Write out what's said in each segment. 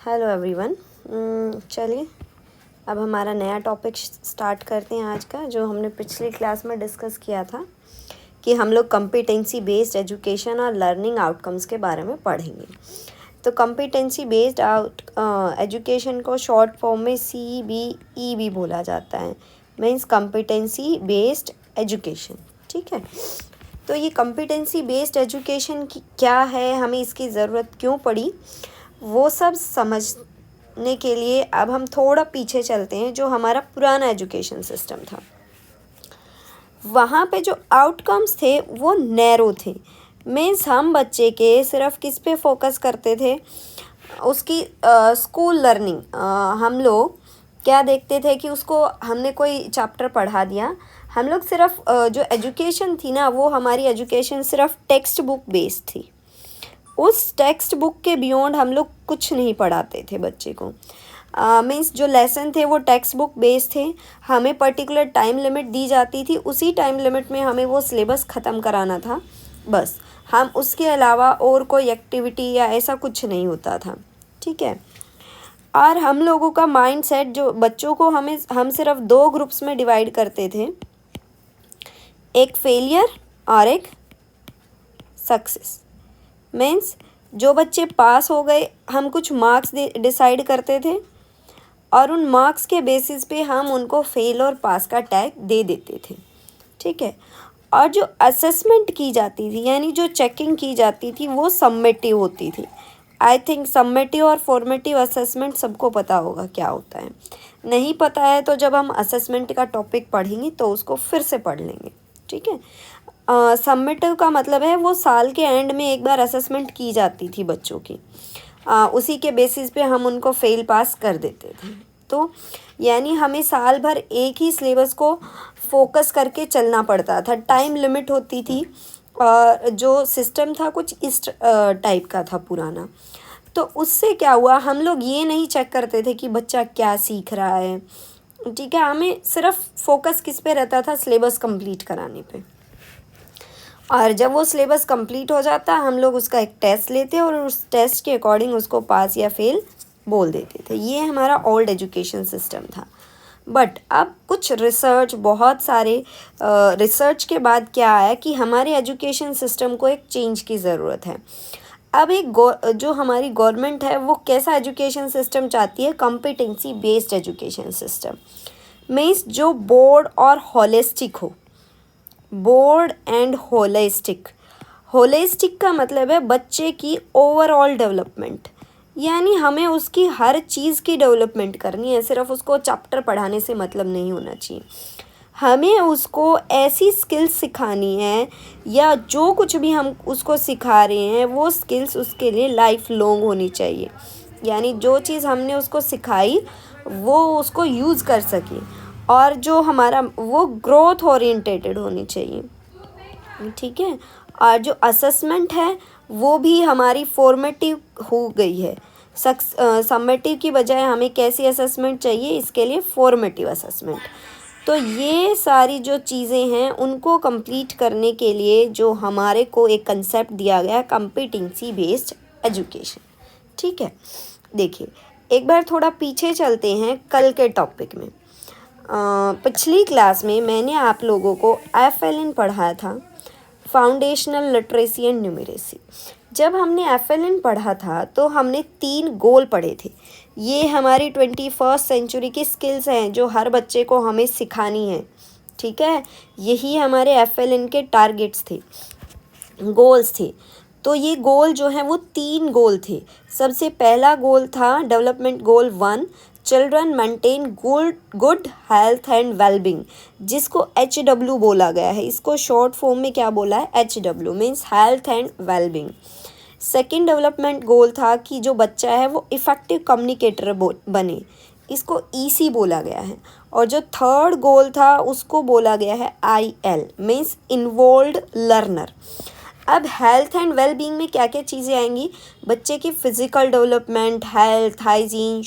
Hello everyone. चलिए अब हमारा नया टॉपिक स्टार्ट करते हैं आज का, जो हमने पिछली क्लास में डिस्कस किया था कि हम लोग कॉम्पिटेंसी बेस्ड एजुकेशन और लर्निंग आउटकम्स के बारे में पढ़ेंगे। तो कॉम्पिटेंसी बेस्ड एजुकेशन को शॉर्ट फॉर्म में CBE भी बोला जाता है, मीन्स कॉम्पिटेंसी बेस्ड एजुकेशन। ठीक है, तो ये कॉम्पिटेंसी बेस्ड एजुकेशन की क्या है, हमें इसकी ज़रूरत क्यों पड़ी, वो सब समझने के लिए अब हम थोड़ा पीछे चलते हैं। जो हमारा पुराना एजुकेशन सिस्टम था, वहाँ पे जो आउटकम्स थे वो नैरो थे। मीन्स हम बच्चे के सिर्फ किस पे फोकस करते थे, उसकी स्कूल लर्निंग। हम लोग क्या देखते थे कि उसको हमने कोई चैप्टर पढ़ा दिया, हम लोग सिर्फ जो एजुकेशन थी ना, वो हमारी एजुकेशन सिर्फ टेक्स्ट बुक बेस्ड थी। उस टेक्स्ट बुक के बियॉन्ड हम लोग कुछ नहीं पढ़ाते थे बच्चे को। मीन्स जो लेसन थे वो टेक्स्ट बुक बेस्ड थे। हमें पर्टिकुलर टाइम लिमिट दी जाती थी, उसी टाइम लिमिट में हमें वो सिलेबस ख़त्म कराना था बस। हम उसके अलावा और कोई एक्टिविटी या ऐसा कुछ नहीं होता था। ठीक है, और हम लोगों का माइंड सेट, जो बच्चों को हम सिर्फ 2 ग्रुप्स में डिवाइड करते थे, एक फेलियर और एक सक्सेस। मीन्स जो बच्चे पास हो गए, हम कुछ मार्क्स डिसाइड करते थे और उन मार्क्स के बेसिस पे हम उनको फेल और पास का टैग दे देते थे। ठीक है, और जो असेसमेंट की जाती थी, यानी जो चेकिंग की जाती थी, वो सम्मेटिव होती थी। आई थिंक सम्मेटिव और फॉर्मेटिव असेसमेंट सबको पता होगा क्या होता है। नहीं पता है तो जब हम असेसमेंट का टॉपिक पढ़ेंगे तो उसको फिर से पढ़ लेंगे। ठीक है, सम्मेटिव का मतलब है वो साल के एंड में एक बार असेसमेंट की जाती थी बच्चों की, उसी के बेसिस पे हम उनको फेल पास कर देते थे। तो यानी हमें साल भर एक ही सिलेबस को फोकस करके चलना पड़ता था, टाइम लिमिट होती थी, और जो सिस्टम था कुछ इस टाइप का था पुराना। तो उससे क्या हुआ, हम लोग ये नहीं चेक करते थे कि बच्चा क्या सीख रहा है। ठीक है, हमें सिर्फ फोकस किस पे रहता था, सिलेबस कंप्लीट कराने पे। और जब वो सिलेबस कंप्लीट हो जाता, हम लोग उसका एक टेस्ट लेते और उस टेस्ट के अकॉर्डिंग उसको पास या फेल बोल देते थे। ये हमारा ओल्ड एजुकेशन सिस्टम था। बट अब कुछ रिसर्च, बहुत सारे रिसर्च के बाद क्या आया कि हमारे एजुकेशन सिस्टम को एक चेंज की ज़रूरत है। अब जो हमारी गवर्नमेंट है वो कैसा एजुकेशन सिस्टम चाहती है, competency based education system. Means जो बोर्ड और होलिस्टिक हो, बोर्ड एंड होलिस्टिक। होलिस्टिक का मतलब है बच्चे की ओवरऑल डेवलपमेंट, यानी हमें उसकी हर चीज़ की डेवलपमेंट करनी है। सिर्फ उसको चैप्टर पढ़ाने से मतलब नहीं होना चाहिए, हमें उसको ऐसी स्किल्स सिखानी है, या जो कुछ भी हम उसको सिखा रहे हैं वो स्किल्स उसके लिए लाइफ लॉन्ग होनी चाहिए। यानी जो चीज़ हमने उसको सिखाई वो उसको यूज़ कर सके, और जो हमारा वो ग्रोथ ओरिएंटेटेड होनी चाहिए। ठीक है, और जो असेसमेंट है वो भी हमारी फॉर्मेटिव हो गई है। सम्मेटिव की बजाय हमें कैसी असेसमेंट चाहिए, इसके लिए फॉर्मेटिव असेसमेंट। तो ये सारी जो चीज़ें हैं उनको कंप्लीट करने के लिए जो हमारे को एक कंसेप्ट दिया गया है, कॉम्पिटेंसी बेस्ड एजुकेशन। ठीक है, देखिए एक बार थोड़ा पीछे चलते हैं कल के टॉपिक में। पिछली क्लास में मैंने आप लोगों को FLN पढ़ाया था, फाउंडेशनल लिटरेसी एंड न्यूमरेसी। जब हमने FLN पढ़ा था तो हमने 3 गोल पढ़े थे। ये हमारी 21st सेंचुरी की स्किल्स हैं जो हर बच्चे को हमें सिखानी है। ठीक है, यही हमारे FLN के टारगेट्स थे, गोल्स थे। तो ये गोल जो हैं वो 3 गोल थे। सबसे पहला गोल था development goal 1, children maintain good health and wellbeing, जिसको HW बोला गया है। इसको शॉर्ट फॉर्म में क्या बोला है, HW means health and wellbeing. Second development goal था कि जो बच्चा है वो इफ़ेक्टिव कम्युनिकेटर बने, इसको EC बोला गया है। और जो थर्ड गोल था उसको बोला गया है IL मीन्स इन्वॉल्व्ड लर्नर। अब हेल्थ एंड वेलबींग में क्या क्या चीज़ें आएंगी, बच्चे की physical development, health, hygiene,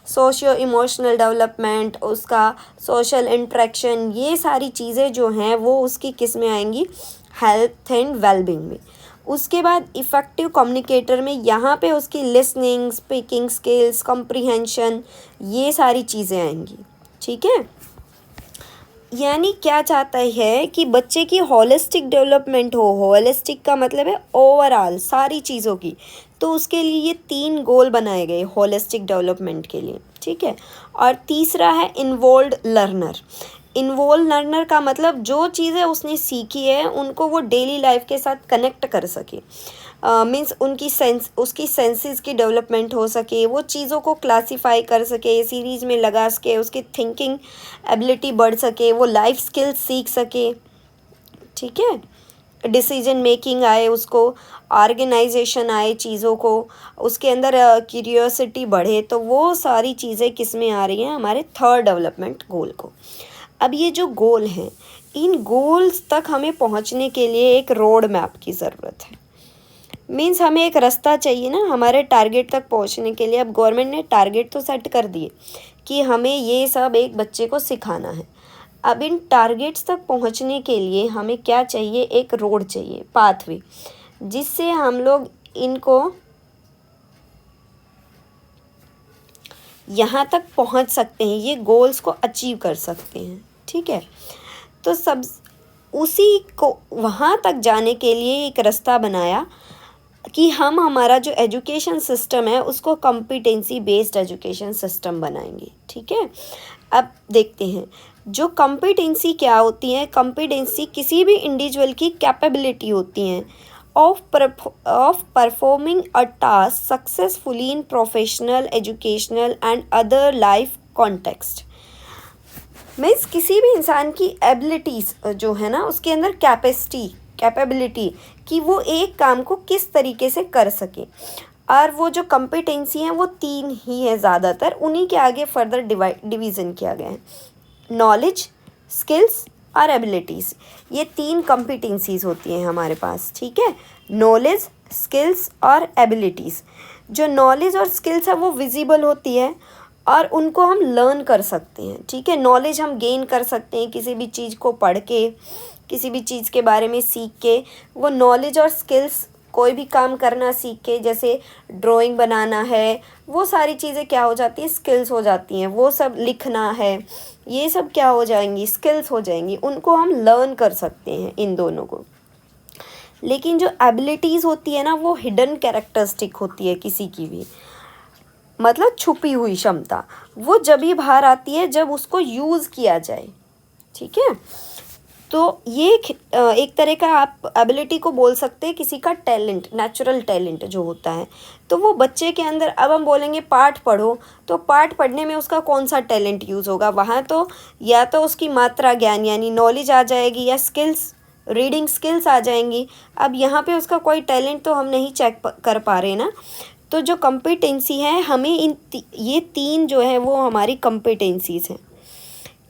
socio emotional development, उसका सोशल इंटरेक्शन, ये सारी चीज़ें जो हैं वो उसकी किस में आएंगी, हेल्थ एंड वेलबींग में। उसके बाद इफ़ेक्टिव कम्युनिकेटर में यहाँ पे उसकी लिसनिंग, स्पीकिंग स्किल्स, कॉम्प्रिहेंशन, ये सारी चीज़ें आएंगी। ठीक है, यानी क्या चाहता है कि बच्चे की होलिस्टिक डेवलपमेंट हो। होलिस्टिक का मतलब है ओवरऑल सारी चीज़ों की। तो उसके लिए ये 3 गोल बनाए गए होलिस्टिक डेवलपमेंट के लिए। ठीक है, और तीसरा है इन्वॉल्व्ड लर्नर। इन्वॉल्व लर्नर का मतलब जो चीज़ें उसने सीखी है उनको वो डेली लाइफ के साथ कनेक्ट कर सके। मीन्स उसकी सेंसेस की डेवलपमेंट हो सके, वो चीज़ों को क्लासीफाई कर सके, सीरीज़ में लगा सके, उसकी थिंकिंग एबिलिटी बढ़ सके, वो लाइफ स्किल्स सीख सके। ठीक है, डिसीजन मेकिंग आए उसको, ऑर्गेनाइजेशन आए चीज़ों को, उसके अंदर क्यूरियोसिटी बढ़े। तो वो सारी चीज़ें किस में आ रही हैं? हमारे थर्ड डेवलपमेंट गोल को। अब ये जो गोल हैं, इन गोल्स तक हमें पहुंचने के लिए एक रोड मैप की ज़रूरत है। मीन्स हमें एक रास्ता चाहिए ना हमारे टारगेट तक पहुंचने के लिए। अब गवर्नमेंट ने टारगेट तो सेट कर दिए कि हमें ये सब एक बच्चे को सिखाना है। अब इन टारगेट्स तक पहुंचने के लिए हमें क्या चाहिए? एक रोड चाहिए, पाथवे, जिससे हम लोग इनको यहाँ तक पहुँच सकते हैं, ये गोल्स को अचीव कर सकते हैं। ठीक है, तो सब उसी को वहाँ तक जाने के लिए एक रास्ता बनाया कि हम हमारा जो एजुकेशन सिस्टम है उसको कॉम्पिटेंसी बेस्ड एजुकेशन सिस्टम बनाएंगे। ठीक है, अब देखते हैं जो कॉम्पिटेंसी क्या होती है। कॉम्पिटेंसी किसी भी इंडिविजुअल की कैपेबिलिटी होती हैं of performing a task successfully in professional, educational and other life context. Means किसी भी इंसान की एबिलिटीज़ जो है ना, उसके अंदर कैपेबिलिटी कि वो एक काम को किस तरीके से कर सके। और वो जो कॉम्पिटेंसी हैं वो 3 ही है ज़्यादातर, उन्हीं के आगे फर्दर डिवीज़न किया गया है। नॉलेज, स्किल्स और एबिलिटीज़, ये 3 कॉम्पिटेंसीज़ होती हैं हमारे पास। ठीक है, नॉलेज, स्किल्स और एबिलिटीज़। जो नॉलेज और स्किल्स है वो विजिबल होती है और उनको हम लर्न कर सकते हैं। ठीक है, नॉलेज हम गेन कर सकते हैं किसी भी चीज़ को पढ़ के, किसी भी चीज़ के बारे में सीख के। वो नॉलेज और स्किल्स कोई भी काम करना सीख के, जैसे ड्राइंग बनाना है, वो सारी चीज़ें क्या हो जाती हैं? स्किल्स हो जाती हैं। वो सब लिखना है, ये सब क्या हो जाएंगी? स्किल्स हो जाएंगी। उनको हम लर्न कर सकते हैं इन दोनों को। लेकिन जो एबिलिटीज़ होती है ना, वो हिडन कैरेक्टरिस्टिक होती है किसी की भी, मतलब छुपी हुई क्षमता। वो जब ही बाहर आती है जब उसको यूज़ किया जाए। ठीक है, तो ये एक तरह का आप एबिलिटी को बोल सकते हैं किसी का टैलेंट, नेचुरल टैलेंट जो होता है। तो वो बच्चे के अंदर, अब हम बोलेंगे पाठ पढ़ो, तो पाठ पढ़ने में उसका कौन सा टैलेंट यूज़ होगा? वहाँ तो या तो उसकी मात्रा ज्ञान यानी नॉलेज आ जाएगी, या स्किल्स, रीडिंग स्किल्स आ जाएंगी। अब यहाँ पे उसका कोई टैलेंट तो हम नहीं चेक कर पा रहे ना। तो जो कॉम्पिटेंसी है, हमें ये 3 जो है वो हमारी कॉम्पिटेंसीज़ हैं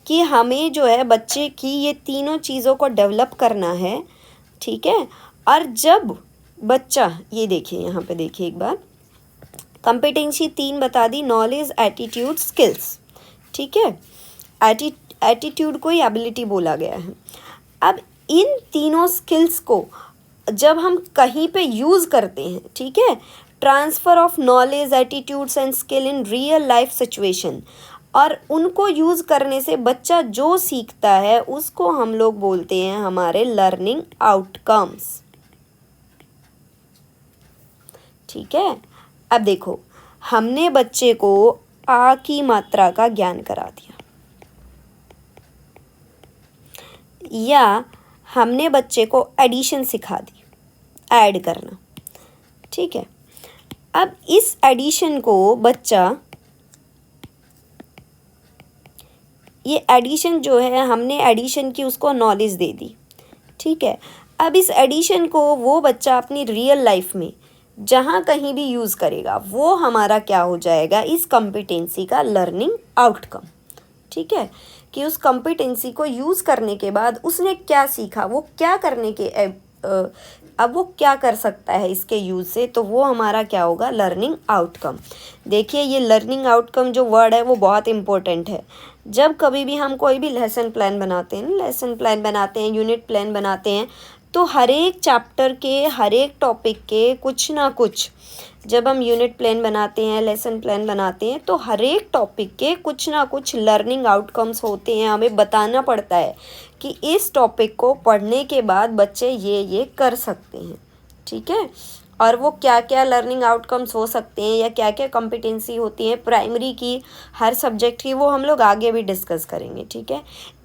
कि हमें जो है बच्चे की ये तीनों चीज़ों को डेवलप करना है। ठीक है, और जब बच्चा, ये देखिए यहाँ पे देखिए एक बार, कॉम्पिटेंसी 3 बता दी, नॉलेज, एटीट्यूड, स्किल्स। ठीक है, एटीट्यूड को ही एबिलिटी बोला गया है। अब इन तीनों स्किल्स को जब हम कहीं पे यूज़ करते हैं, ठीक है, transfer of knowledge, attitudes and skill in real life situation, और उनको यूज़ करने से बच्चा जो सीखता है उसको हम लोग बोलते हैं हमारे लर्निंग आउटकम्स। ठीक है, अब देखो, हमने बच्चे को आ की मात्रा का ज्ञान करा दिया, या हमने बच्चे को एडिशन सिखा दी, ऐड करना। ठीक है, अब इस एडिशन को बच्चा, ये एडिशन जो है, हमने एडिशन की उसको नॉलेज दे दी। ठीक है, अब इस एडिशन को वो बच्चा अपनी रियल लाइफ में जहाँ कहीं भी यूज़ करेगा, वो हमारा क्या हो जाएगा? इस कॉम्पिटेंसी का लर्निंग आउटकम। ठीक है, कि उस कॉम्पिटेंसी को यूज़ करने के बाद उसने क्या सीखा, वो क्या करने के अब वो क्या कर सकता है इसके यूज़ से, तो वो हमारा क्या होगा? Learning outcome. देखिए, ये लर्निंग आउटकम जो वर्ड है वो बहुत इम्पोर्टेंट है। जब कभी भी हम कोई भी लेसन प्लान बनाते हैं, यूनिट प्लान बनाते हैं, तो हर एक चैप्टर के, हर एक टॉपिक के कुछ ना कुछ, जब हम यूनिट प्लान बनाते हैं, लेसन प्लान बनाते हैं, तो हर एक टॉपिक के कुछ ना कुछ लर्निंग आउटकम्स होते हैं। हमें बताना पड़ता है कि इस टॉपिक को पढ़ने के बाद बच्चे ये कर सकते हैं, ठीक है। और वो क्या क्या लर्निंग आउटकम्स हो सकते हैं या क्या क्या कॉम्पिटेंसी होती है प्राइमरी की, हर सब्जेक्ट की, वो हम लोग आगे भी डिस्कस करेंगे, ठीक है।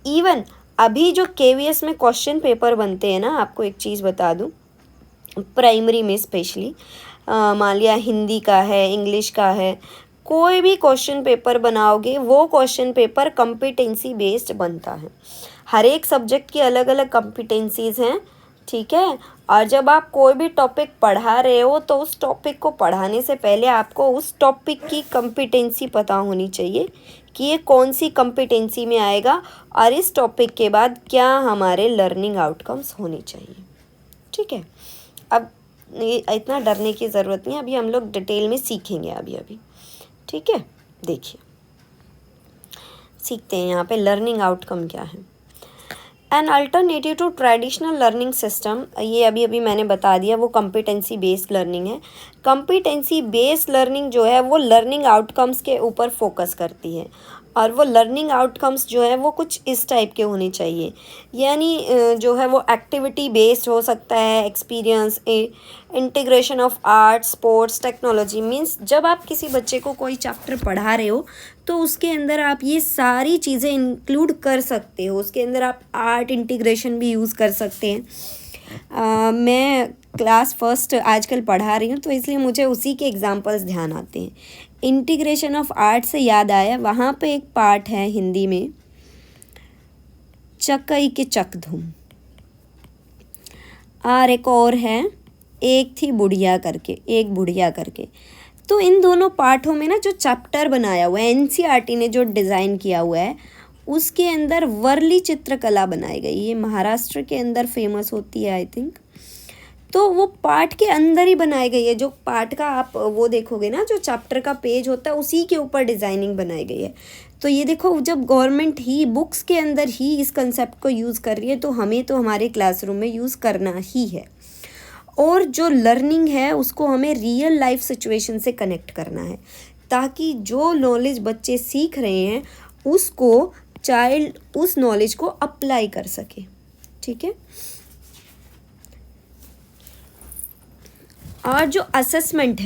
इवन अभी जो केवीएस में क्वेश्चन पेपर बनते हैं ना, आपको एक चीज़ बता दूं, प्राइमरी में स्पेशली मान लिया हिंदी का है, इंग्लिश का है, कोई भी क्वेश्चन पेपर बनाओगे वो क्वेश्चन पेपर कॉम्पिटेंसी बेस्ड बनता है। हर एक सब्जेक्ट की अलग अलग कॉम्पिटेंसीज़ हैं, ठीक है। और जब आप कोई भी टॉपिक पढ़ा रहे हो तो उस टॉपिक को पढ़ाने से पहले आपको उस टॉपिक की कॉम्पिटेंसी पता होनी चाहिए कि ये कौन सी कॉम्पिटेंसी में आएगा और इस टॉपिक के बाद क्या हमारे लर्निंग आउटकम्स होने चाहिए, ठीक है। अब ये इतना डरने की ज़रूरत नहीं है, अभी हम लोग डिटेल में सीखेंगे अभी, ठीक है। देखिए, सीखते हैं यहाँ पे लर्निंग आउटकम क्या है। An alternative to traditional learning system, ये अभी मैंने बता दिया, वो कॉम्पिटेंसी बेस्ड लर्निंग है। कॉम्पिटेंसी बेस्ड लर्निंग जो है वो लर्निंग आउटकम्स के ऊपर फोकस करती है, और वो लर्निंग आउटकम्स जो है वो कुछ इस टाइप के होने चाहिए। यानी जो है वो एक्टिविटी बेस्ड हो सकता है, experience, integration of art, sports, technology. Means जब आप किसी बच्चे को कोई चैप्टर पढ़ा रहे हो तो उसके अंदर आप ये सारी चीज़ें इंक्लूड कर सकते हो। उसके अंदर आप आर्ट इंटीग्रेशन भी यूज़ कर सकते हैं। मैं क्लास फर्स्ट आजकल पढ़ा रही हूँ तो इसलिए मुझे उसी के एग्जांपल्स ध्यान आते हैं। इंटीग्रेशन ऑफ आर्ट से याद आया, वहाँ पे एक पार्ट है हिंदी में, चकई के चकधुम, और एक और है एक थी बुढ़िया करके, एक बुढ़िया करके। तो इन दोनों पार्टों में ना जो चैप्टर बनाया हुआ है, एनसीईआरटी ने जो डिज़ाइन किया हुआ है, उसके अंदर वर्ली चित्रकला बनाई गई। ये महाराष्ट्र के अंदर फेमस होती है आई थिंक। तो वो पार्ट के अंदर ही बनाई गई है। जो पार्ट का आप वो देखोगे ना, जो चैप्टर का पेज होता है उसी के ऊपर डिज़ाइनिंग बनाई गई है। तो ये देखो, जब गवर्नमेंट ही बुक्स के अंदर ही इस कंसेप्ट को यूज़ कर रही है तो हमें तो हमारे क्लासरूम में यूज़ करना ही है। और जो लर्निंग है उसको हमें रियल लाइफ सिचुएशन से कनेक्ट करना है, ताकि जो नॉलेज बच्चे सीख रहे हैं उसको चाइल्ड उस नॉलेज को अप्लाई कर सके, ठीक है। और जो असेसमेंट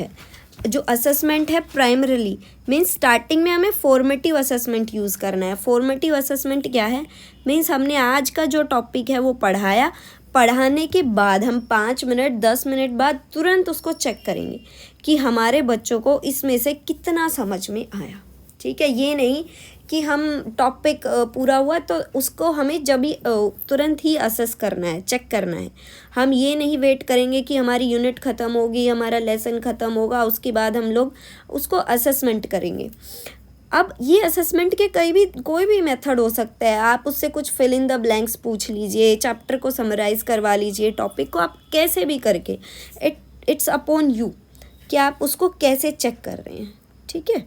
है प्राइमरीली मीन्स स्टार्टिंग में हमें फॉर्मेटिव असेसमेंट यूज़ करना है। फॉर्मेटिव असेसमेंट क्या है? मीन्स हमने आज का जो टॉपिक है वो पढ़ाया, पढ़ाने के बाद हम 5 मिनट 10 मिनट बाद तुरंत उसको चेक करेंगे कि हमारे बच्चों को इसमें से कितना समझ में आया, ठीक है। ये नहीं कि हम टॉपिक पूरा हुआ तो उसको हमें जब ही तुरंत ही असेस करना है, चेक करना है। हम ये नहीं वेट करेंगे कि हमारी यूनिट ख़त्म होगी, हमारा लेसन ख़त्म होगा, उसके बाद हम लोग उसको असेसमेंट करेंगे। अब ये असेसमेंट के कोई भी मेथड हो सकता है। आप उससे कुछ फिल इन द ब्लैंक्स पूछ लीजिए, चैप्टर को समराइज़ करवा लीजिए, टॉपिक को आप कैसे भी करके, इट्स अपॉन यू कि आप उसको कैसे चेक कर रहे हैं, ठीक है।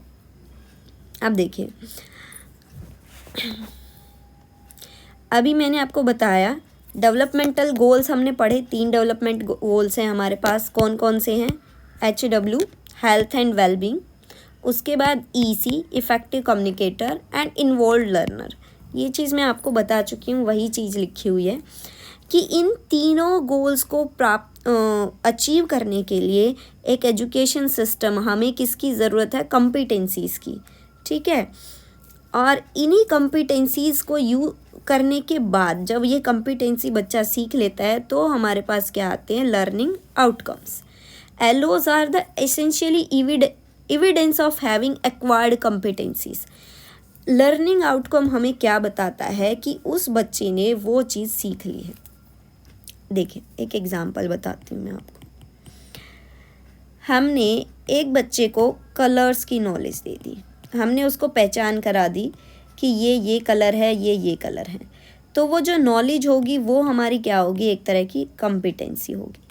अब देखिए, अभी मैंने आपको बताया डेवलपमेंटल गोल्स हमने पढ़े। 3 डेवलपमेंट गोल्स हैं हमारे पास। कौन कौन से हैं? HW हेल्थ एंड वेलबींग, उसके बाद EC effective communicator and involve learner. ये चीज़ मैं आपको बता चुकी हूँ, वही चीज़ लिखी हुई है कि इन तीनों गोल्स को अचीव करने के लिए एक एजुकेशन सिस्टम, हमें किसकी ज़रूरत है? कॉम्पिटेंसीज़ की, ठीक है। और इन्हीं कॉम्पिटेंसीज़ को करने के बाद जब ये कॉम्पिटेंसी बच्चा सीख लेता है तो हमारे पास क्या आते हैं? Learning outcomes. LOs are the essentially evidence of having acquired competencies. Learning outcome हमें क्या बताता है? कि उस बच्चे ने वो चीज़ सीख ली है। देखिए, एक एग्जांपल बताती हूँ मैं आपको। हमने एक बच्चे को कलर्स की नॉलेज दे दी, हमने उसको पहचान करा दी कि ये कलर है, ये कलर है। तो वो जो नॉलेज होगी वो हमारी क्या होगी? एक तरह की कॉम्पिटेंसी होगी।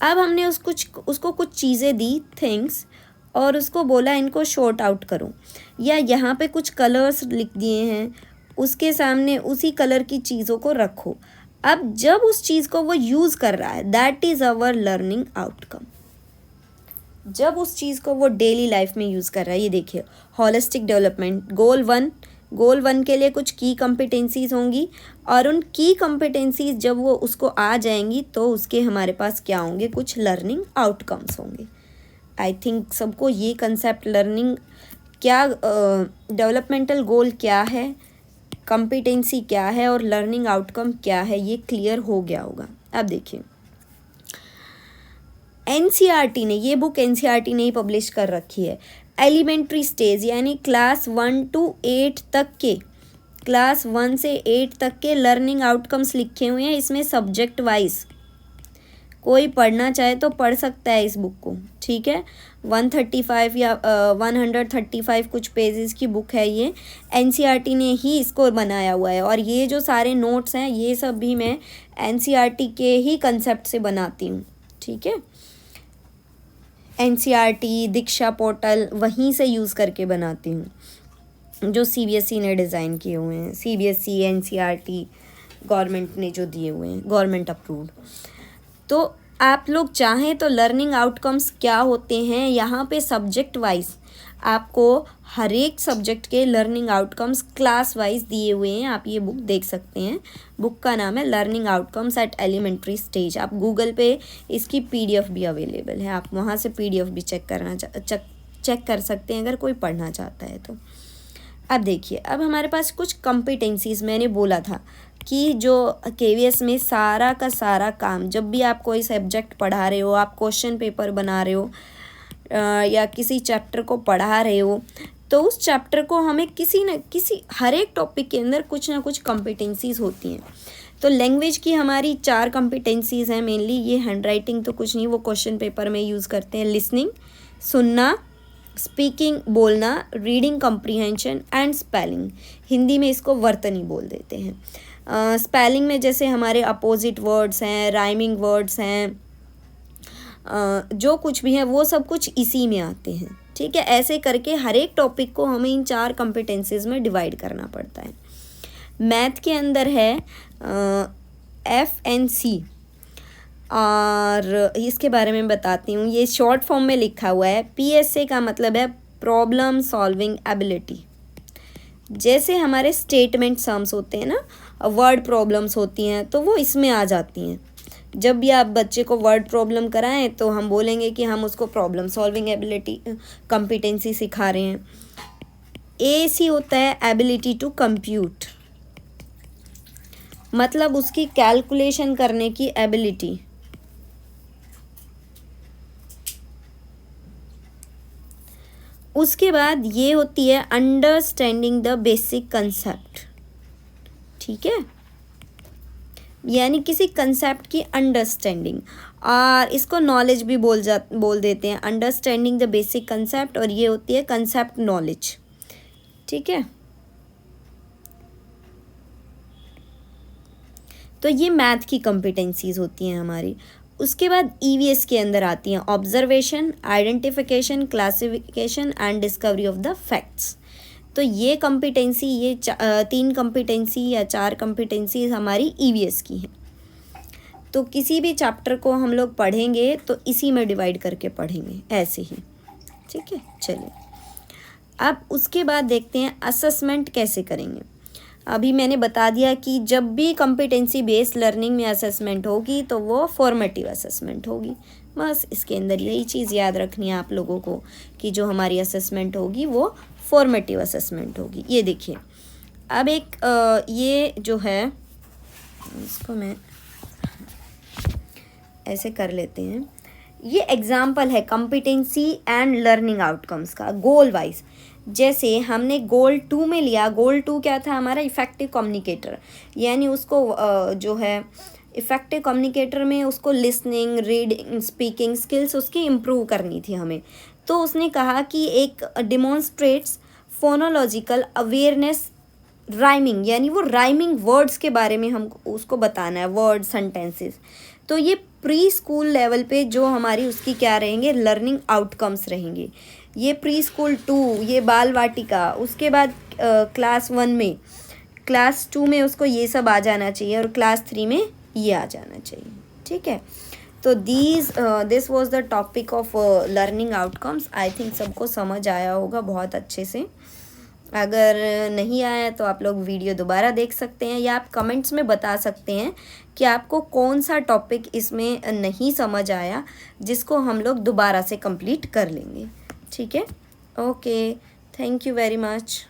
अब हमने उसको कुछ चीज़ें दी, थिंग्स, और उसको बोला इनको शॉर्ट आउट करो, या यहाँ पे कुछ कलर्स लिख दिए हैं, उसके सामने उसी कलर की चीज़ों को रखो। अब जब उस चीज़ को वो यूज़ कर रहा है, that is our learning outcome. जब उस चीज़ को वो डेली लाइफ में यूज़ कर रहा है, ये देखिए होलिस्टिक डेवलपमेंट गोल वन के लिए कुछ की कॉम्पिटेंसीज होंगी, और उन की कॉम्पिटेंसीज जब वो उसको आ जाएंगी तो उसके हमारे पास क्या होंगे, कुछ लर्निंग आउटकम्स होंगे। आई थिंक सबको ये कंसेप्ट लर्निंग क्या, डेवलपमेंटल गोल क्या है, कॉम्पिटेंसी क्या है और लर्निंग आउटकम क्या है, ये क्लियर हो गया होगा। अब देखिए एनसीईआरटी ने, ये बुक एनसीईआरटी ने ही पब्लिश कर रखी है, एलिमेंट्री स्टेज यानी क्लास 1 to 8 तक के, क्लास 1 से 8 तक के लर्निंग आउटकम्स लिखे हुए हैं। इसमें सब्जेक्ट वाइज कोई पढ़ना चाहे तो पढ़ सकता है इस बुक को, ठीक है। 135 या 135 कुछ पेजेस की बुक है ये, एनसीईआरटी ने ही इसको बनाया हुआ है। और ये जो सारे नोट्स हैं ये सब भी मैं एनसीईआरटी के ही कंसेप्ट से बनाती हूँ, ठीक है। एनसीईआरटी, दीक्षा पोर्टल वहीं से यूज़ करके बनाती हूँ, जो सीबीएसई ने डिज़ाइन किए हुए हैं। सीबीएसई, एनसीईआरटी गवर्नमेंट ने जो दिए हुए हैं, गवर्नमेंट अप्रूव्ड। तो आप लोग चाहें तो लर्निंग आउटकम्स क्या होते हैं, यहाँ पे सब्जेक्ट वाइज आपको हर एक सब्जेक्ट के लर्निंग आउटकम्स क्लास वाइज दिए हुए हैं। आप ये बुक देख सकते हैं, बुक का नाम है learning outcomes at elementary stage. आप गूगल पे इसकी पीडीएफ भी अवेलेबल है, आप वहाँ से पीडीएफ भी चेक कर सकते हैं अगर कोई पढ़ना चाहता है तो। अब देखिए, अब हमारे पास कुछ कॉम्पिटेंसीज, मैंने बोला था कि जो केवीएस में सारा का सारा काम, जब भी आप कोई सब्जेक्ट पढ़ा रहे हो, आप क्वेश्चन पेपर बना रहे हो या किसी चैप्टर को पढ़ा रहे हो, तो उस चैप्टर को हमें किसी न किसी हर एक टॉपिक के अंदर कुछ ना कुछ कॉम्पिटेंसीज होती हैं। तो लैंग्वेज की हमारी 4 कॉम्पिटेंसीज हैं मेनली। ये हैंड राइटिंग तो कुछ नहीं, वो क्वेश्चन पेपर में यूज़ करते हैं। लिसनिंग, सुनना, स्पीकिंग बोलना, reading comprehension and spelling, Hindi में इसको वर्तनी बोल देते हैं। स्पेलिंग में जैसे हमारे अपोजिट वर्ड्स हैं, राइमिंग वर्ड्स हैं, जो कुछ भी है वो सब कुछ इसी में आते हैं, ठीक है। ऐसे करके हर एक टॉपिक को हमें इन 4 कॉम्पिटेंसीज में डिवाइड करना पड़ता है। मैथ के अंदर है FNC, और इसके बारे में बताती हूँ। ये शॉर्ट फॉर्म में लिखा हुआ है। PSA का मतलब है प्रॉब्लम सॉल्विंग एबिलिटी। जैसे हमारे स्टेटमेंट सम्स होते हैं ना, वर्ड प्रॉब्लम्स होती हैं, तो वो इसमें आ जाती हैं। जब भी आप बच्चे को वर्ड प्रॉब्लम कराएं तो हम बोलेंगे कि हम उसको प्रॉब्लम सॉल्विंग एबिलिटी कॉम्पिटेंसी सिखा रहे हैं। AC होता है एबिलिटी टू कंप्यूट, मतलब उसकी कैलकुलेशन करने की एबिलिटी। उसके बाद ये होती है अंडरस्टैंडिंग द बेसिक कंसेप्ट, ठीक है, यानी किसी कंसेप्ट की अंडरस्टैंडिंग, और इसको नॉलेज भी बोल देते हैं, अंडरस्टैंडिंग द बेसिक कंसेप्ट, और ये होती है कंसेप्ट नॉलेज, ठीक है। तो ये मैथ की कॉम्पिटेंसीज होती हैं हमारी। उसके बाद EVS के अंदर आती हैं observation, identification, classification and discovery of the facts. तो ये कॉम्पिटेंसी, ये 3 कॉम्पिटेंसी या 4 कॉम्पिटेंसी हमारी EVS की हैं। तो किसी भी चैप्टर को हम लोग पढ़ेंगे तो इसी में डिवाइड करके पढ़ेंगे, ऐसे ही, ठीक है। चलिए, अब उसके बाद देखते हैं असेसमेंट कैसे करेंगे। अभी मैंने बता दिया कि जब भी कॉम्पिटेंसी बेस्ड लर्निंग में असेसमेंट होगी तो वो फॉर्मेटिव असेसमेंट होगी। बस इसके अंदर यही चीज़ याद रखनी है आप लोगों को कि जो हमारी असेसमेंट होगी वो फॉर्मेटिव असेसमेंट होगी। ये देखिए, अब एक ये जो है, इसको मैं ऐसे कर लेते हैं। ये एग्जाम्पल है कॉम्पिटेंसी एंड लर्निंग आउटकम्स का गोल वाइज। जैसे हमने गोल 2 में लिया, गोल 2 क्या था हमारा, इफ़ेक्टिव कम्युनिकेटर, यानी उसको जो है इफ़ेक्टिव कम्युनिकेटर में उसको लिसनिंग, रीडिंग, स्पीकिंग स्किल्स उसकी इम्प्रूव करनी थी हमें। तो उसने कहा कि एक डिमॉन्स्ट्रेट्स फोनोलॉजिकल अवेयरनेस, राइमिंग, यानी वो राइमिंग वर्ड्स के बारे में हम उसको बताना है, वर्ड सेंटेंसेस। तो ये प्री स्कूल लेवल पे जो हमारी उसकी क्या रहेंगे, लर्निंग आउटकम्स रहेंगे। ये प्री स्कूल 2, ये बाल वाटिका, उसके बाद क्लास 1 में क्लास 2 में उसको ये सब आ जाना चाहिए और क्लास 3 में ये आ जाना चाहिए। ठीक है, तो this was the topic of learning outcomes. I think सबको समझ आया होगा बहुत अच्छे से। अगर नहीं आया तो आप लोग वीडियो दोबारा देख सकते हैं या आप कमेंट्स में बता सकते हैं कि आपको कौन सा टॉपिक इसमें नहीं समझ आया, जिसको हम लोग दोबारा से कंप्लीट कर लेंगे। ठीक है, okay, thank you very much.